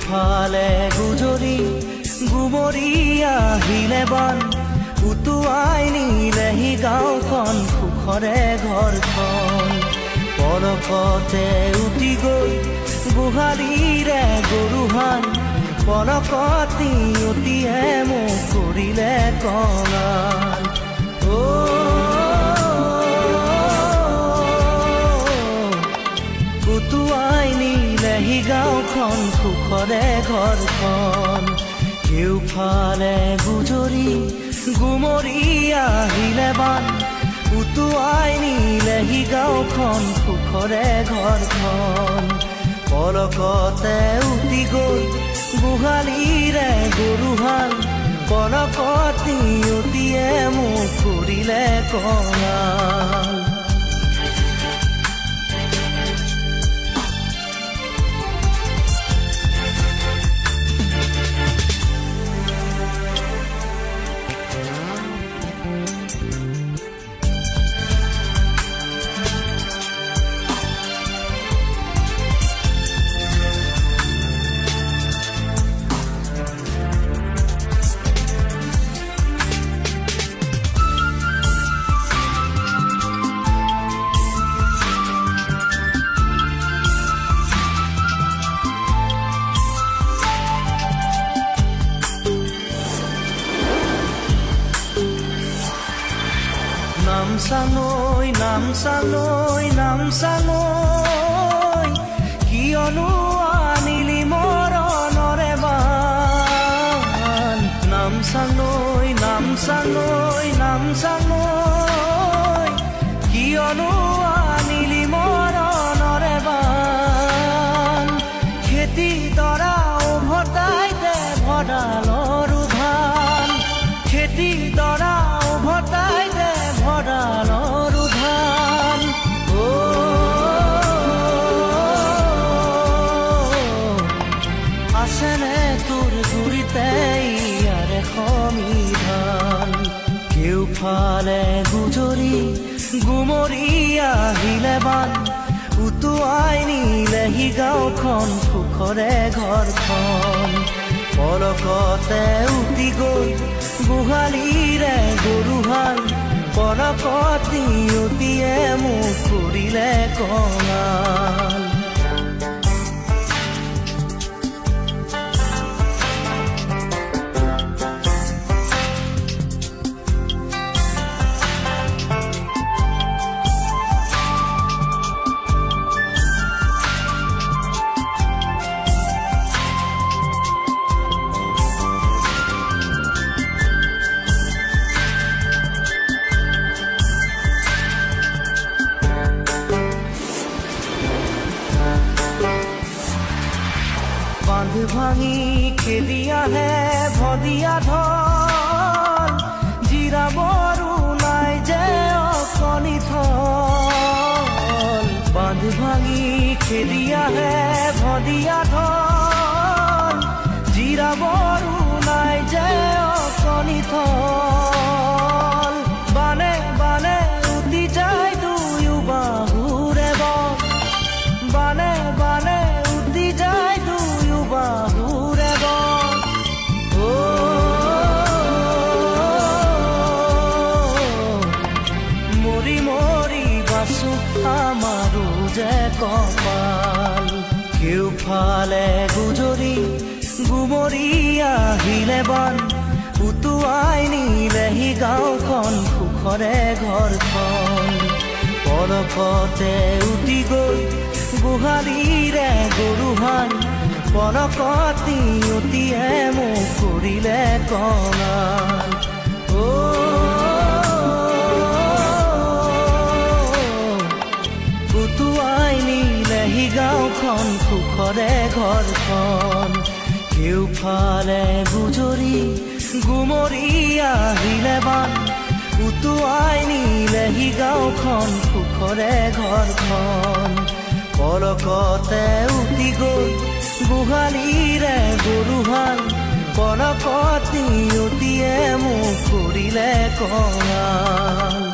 কেউফালে গুজৰি গুমৰি আহিলে বান উটুৱাই নিলেহি গাঁওখন সুখৰে ঘৰখন পলকতে উটি গৈ গোহালিৰে গৰুহাল পলকতি উটিয়ে মোক কৰিলে কঙাল উটুৱাই নিলেহি গাঁওখন সুখৰে ঘৰখন কেউফালে গুজৰি গুমৰি আহিলে বান উটুৱাই নিলেহি গাঁওখন সুখৰে ঘৰখন পলকতে উটি গৈ গোহালিৰে গৰুহাল পলকতি উটিয়ে মোক কৰিলে কঙাল নামচাঙৈ কিয়নো আনিলি মৰণৰে বান নামচাঙৈ কিয়নো আনিলি মৰণৰে বান খেতি দৰা উভতাই দে ভঁৰালৰো ধান খেতি দৰা উভতাই দে ভঁৰালৰো ধান আছেনে তোৰ গুৰিতে ইয়াৰে সমিধান কেউফালে গুজৰি গুমৰি আহিলে বান উটুৱাই নিলেহি গাঁওখন সুখৰে ঘৰখন পলকতে উটি গৈ গোহালিৰে গৰুহাল পলকতি উটিয়ে মোক কৰিলে কঙাল বান্ধ ভাঙি খেলি আহে ভদিয়া ধন জিৰাবৰো নাই যে অকণি থল বান্ধ ভাঙি খেলি আহে ভদিয়া ধন জিৰাবৰো নাই যে অকণি থল বানে বানে উটি যায় দুয়ো বাহুৰে বন বানে বানে উটি যায় বাহুৰে বন মৰি মৰি বাচো আমাৰো যে কপাল কেউফালে গুজৰি গুমৰি আহিলে বান উটুৱাই নিলেহি গাঁওখন সুখৰে ঘৰখন পলকতে উটি গৈ গোহালিৰে গৰুহাল পলকতি উটিয়ে মোক কৰিলে কঙাল উটুৱাই নিলেহি গাঁওখন সুখৰে ঘৰখন কেউফালে গুজৰি গুমৰি আহিলে বান উটুৱাই নিলেহি গাঁওখন সুখৰে ঘৰখন পলকতে উটি গৈ গোহালিৰে গৰুহাল পলকতি উটিয়ে মোক কৰিলে কঙাল